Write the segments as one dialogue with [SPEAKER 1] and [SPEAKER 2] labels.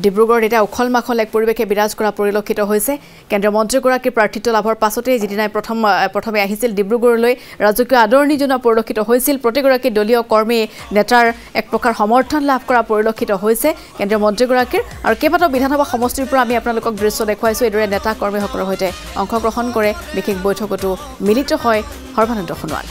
[SPEAKER 1] ডিব্ৰুগড়ত এটা উখল মাখল এক পৰিৱেশে বিৰাজ কৰা পৰিলক্ষিত হৈছে কেন্দ্ৰীয় মন্ত্ৰীগৰাকীৰ প্ৰাৰ্থিত্ব লাভৰ পাছতে যিদিনাই প্ৰথমে আহিছিল ডিব্ৰুগড়লৈ ৰাজকীয় আদৰণি জনোৱা পৰিলক্ষিত হৈছিল প্ৰতিগৰাকী দলীয় কৰ্মী নেতাৰ এক প্ৰকাৰ সমৰ্থন লাভ কৰা পৰিলক্ষিত হৈছে কেন্দ্ৰীয় মন্ত্ৰীগৰাকীৰ আৰু কেইবাটাও বিধানসভা সমষ্টিৰ পৰা আমি আপোনালোকক দৃশ্য দেখুৱাইছো এইদৰে নেতা কৰ্মীসকলৰ সৈতে অংশগ্ৰহণ কৰে বিশেষ বৈঠকতো মিলিত হয় সৰ্বানন্দ সোণোৱাল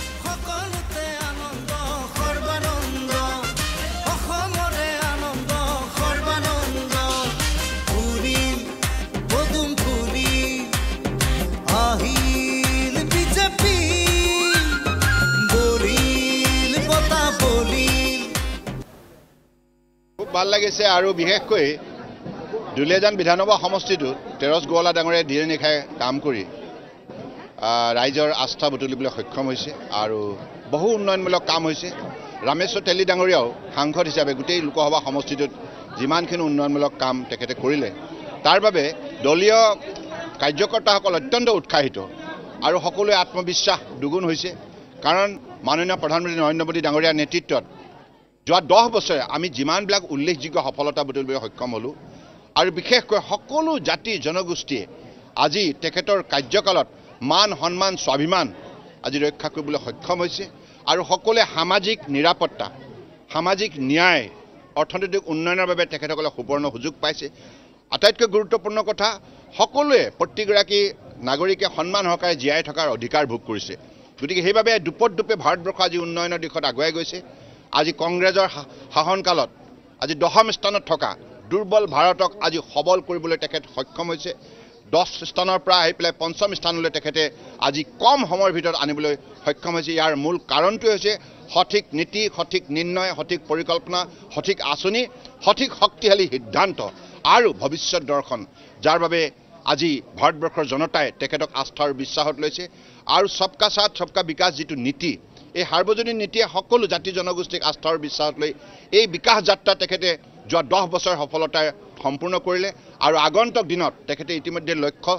[SPEAKER 2] ভাল লাগিছে আৰু বিশেষকৈ দুলীয়াজান বিধানসভা সমষ্টিটোত তেৰছ গোৱালা ডাঙৰে দিনে নিশাই কাম কৰি ৰাইজৰ আস্থা বুটলিবলৈ সক্ষম হৈছে আৰু বহু উন্নয়নমূলক কাম হৈছে ৰামেশ্বৰ তেলী ডাঙৰীয়াও সাংসদ হিচাপে গোটেই লোকসভা সমষ্টিটোত যিমানখিনি উন্নয়নমূলক কাম তেখেতে কৰিলে তাৰ বাবে দলীয় কাৰ্যকৰ্তাসকল অত্যন্ত উৎসাহিত আৰু সকলোৱে আত্মবিশ্বাস দুগুণ হৈছে কাৰণ মাননীয় প্ৰধানমন্ত্ৰী নৰেন্দ্ৰ মোদী ডাঙৰীয়াৰ নেতৃত্বত যোৱা 10 বছৰে আমি যিমানবিলাক উল্লেখযোগ্য সফলতা বুটলিবলৈ সক্ষম হ'লো আৰু বিশেষকৈ সকলো জাতি জনগোষ্ঠীয়ে আজি তেখেতৰ কাৰ্যকালত মান সন্মান স্বাভিমান আজি ৰক্ষা কৰিবলৈ সক্ষম হৈছে আৰু সকলোৱে সামাজিক নিৰাপত্তা সামাজিক ন্যায় অৰ্থনৈতিক উন্নয়নৰ বাবে তেখেতসকলে সুবৰ্ণ সুযোগ পাইছে আটাইতকৈ গুৰুত্বপূৰ্ণ কথা সকলোৱে প্ৰতিগৰাকী নাগৰিকে সন্মান সহকাৰে জীয়াই থকাৰ অধিকাৰ ভোগ কৰিছে গতিকে সেইবাবে দুপদুপে ভাৰতবৰ্ষ আজি উন্নয়নৰ দিশত আগুৱাই গৈছে আজি কংগ্ৰেছৰ শাসনকালত আজি 10ম স্থানত থকা দুৰ্বল ভাৰতক আজি সবল কৰিবলৈ তেখেত সক্ষম হৈছে 10 স্থানৰ পৰা আহি পেলাই 5ম স্থানলৈ তেখেতে আজি কম সময়ৰ ভিতৰত আনিবলৈ সক্ষম হৈছে ইয়াৰ মূল কাৰণটো হৈছে সঠিক নীতি সঠিক নিৰ্ণয় সঠিক পৰিকল্পনা সঠিক আঁচনি সঠিক শক্তিশালী সিদ্ধান্ত আৰু ভৱিষ্যত দৰ্শন যাৰ বাবে আজি ভাৰতবৰ্ষৰ জনতাই তেখেতক আস্থা আৰু বিশ্বাসত লৈছে আৰু সবকা সাথ সবকা বিকাশ যিটো নীতি এই সাৰ্বজনীন নীতিয়ে সকলো জাতি জনগোষ্ঠীক আস্থা আৰু বিশ্বাসত লৈ এই বিকাশ যাত্ৰা তেখেতে যোৱা 10 বছৰ সফলতাৰে সম্পূৰ্ণ কৰিলে আৰু আগন্তুক দিনত তেখেতে ইতিমধ্যে লক্ষ্য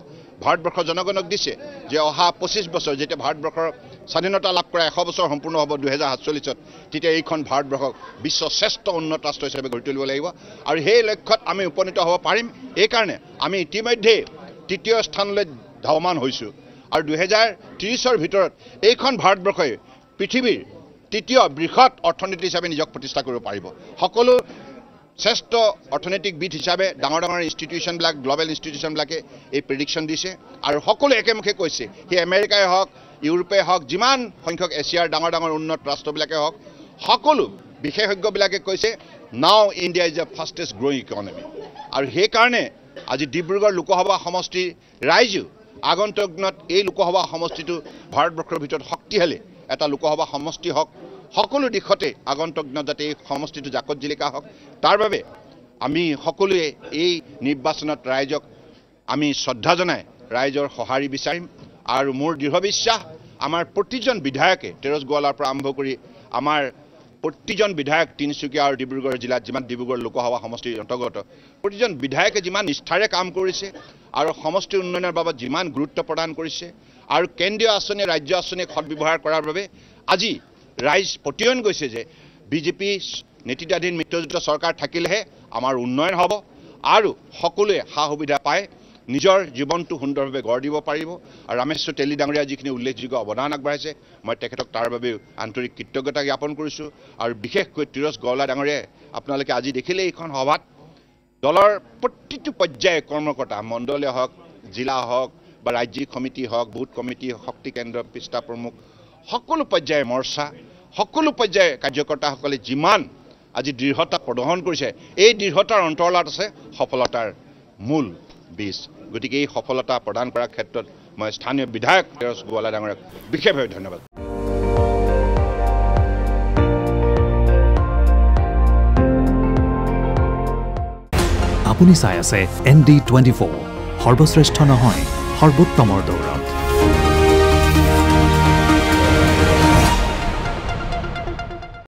[SPEAKER 2] ভাৰতবৰ্ষৰ জনগণক দিছে যে অহা 25 বছৰ যেতিয়া ভাৰতবৰ্ষৰ স্বাধীনতা লাভ কৰা 100 বছৰ সম্পূৰ্ণ হ'ব 2047ত তেতিয়া এইখন ভাৰতবৰ্ষক বিশ্বৰ শ্ৰেষ্ঠ উন্নত ৰাষ্ট্ৰ হিচাপে গঢ়ি তুলিব লাগিব আৰু সেই লক্ষ্যত আমি উপনীত হ'ব পাৰিম এই কাৰণে আমি ইতিমধ্যে তৃতীয় স্থানলৈ ধাৱমান হৈছোঁ আৰু 2030ৰ ভিতৰত এইখন ভাৰতবৰ্ষই পৃথিৱীৰ তৃতীয় বৃহৎ অৰ্থনীতি হিচাপে নিজক প্ৰতিষ্ঠা কৰিব পাৰিব সকলো শ্ৰেষ্ঠ অৰ্থনৈতিকবিদ হিচাপে ডাঙৰ ডাঙৰ ইনষ্টিটিউশ্যনবিলাক গ্ল'বেল ইনষ্টিটিউশ্যনবিলাকে এই প্ৰেডিকশ্যন দিছে আৰু সকলো একেমুখে কৈছে সেই আমেৰিকাই হওক ইউৰোপে হওক যিমান সংখ্যক এছিয়াৰ ডাঙৰ ডাঙৰ উন্নত ৰাষ্ট্ৰবিলাকে হওক সকলো বিশেষজ্ঞবিলাকে কৈছে নাও India is the fastest growing economy আৰু সেইকাৰণে আজি ডিব্ৰুগড় লোকসভা সমষ্টিৰ ৰাইজেও আগন্তুক দিনত এই লোকসভা সমষ্টিটো ভাৰতবৰ্ষৰ ভিতৰত শক্তিশালী এটা লোকসভা সমষ্টি হওক সকলো দিশতে আগন্তুক দিনত যাতে এই সমষ্টিটো জাকত জিলিকা হওক তাৰ বাবে আমি সকলোৱে এই নিৰ্বাচনত ৰাইজক আমি শ্ৰদ্ধা জনাই ৰাইজৰ সঁহাৰি বিচাৰিম আৰু মোৰ দৃঢ় বিশ্বাস আমাৰ প্ৰতিজন বিধায়কে তেৰছ গোৱালাৰ পৰা আৰম্ভ কৰি আমাৰ প্ৰতিজন বিধায়ক তিনিচুকীয়া আৰু ডিব্ৰুগড় জিলাত যিমান ডিব্ৰুগড় লোকসভা সমষ্টিৰ অন্তৰ্গত প্ৰতিজন বিধায়কে যিমান নিষ্ঠাৰে কাম কৰিছে আৰু সমষ্টি উন্নয়নৰ বাবে যিমান গুৰুত্ব প্ৰদান কৰিছে আৰু কেন্দ্ৰীয় আঁচনি ৰাজ্য আঁচনিক সদ্ব্যৱহাৰ কৰাৰ বাবে আজি ৰাইজ পতিয়ন গৈছে যে বিজেপি নেতৃত্বাধীন মিত্ৰজোঁট চৰকাৰ থাকিলেহে আমাৰ উন্নয়ন হ'ব আৰু সকলোৱে সা সুবিধা পায় নিজৰ জীৱনটো সুন্দৰভাৱে গঢ় দিব পাৰিব আৰু ৰামেশ্বৰ তেলী ডাঙৰীয়া যিখিনি উল্লেখযোগ্য অৱদান আগবঢ়াইছে মই তেখেতক তাৰ বাবে আন্তৰিক কৃতজ্ঞতা জ্ঞাপন কৰিছোঁ আৰু বিশেষকৈ তেৰছ গোৱালা ডাঙৰীয়াই আপোনালোকে আজি দেখিলে এইখন সভাত দলৰ প্ৰতিটো পৰ্যায়ৰ কৰ্মকৰ্তা মণ্ডলীয় হওক জিলা হওক বা ৰাজ্যিক সমিতি হওক বুথ কমিটি শক্তি কেন্দ্ৰ পৃষ্ঠা প্ৰমুখ সকলো পৰ্যায়ৰ মৰ্চা সকলো পৰ্যায়ৰ কাৰ্যকৰ্তাসকলে যিমান আজি দৃঢ়তা প্ৰদৰ্শন কৰিছে এই দৃঢ়তাৰ অন্তৰালত আছে সফলতাৰ মূল বীজ গতিকে এই সফলতা প্ৰদান কৰাৰ ক্ষেত্ৰত মই স্থানীয় বিধায়ক তেৰছ গোৱালা ডাঙৰীয়াক বিশেষভাৱে ধন্যবাদ
[SPEAKER 3] আপুনি চাই আছে ND24 সৰ্বশ্ৰেষ্ঠ নহয় সৰ্বোত্তমৰ দৌৰ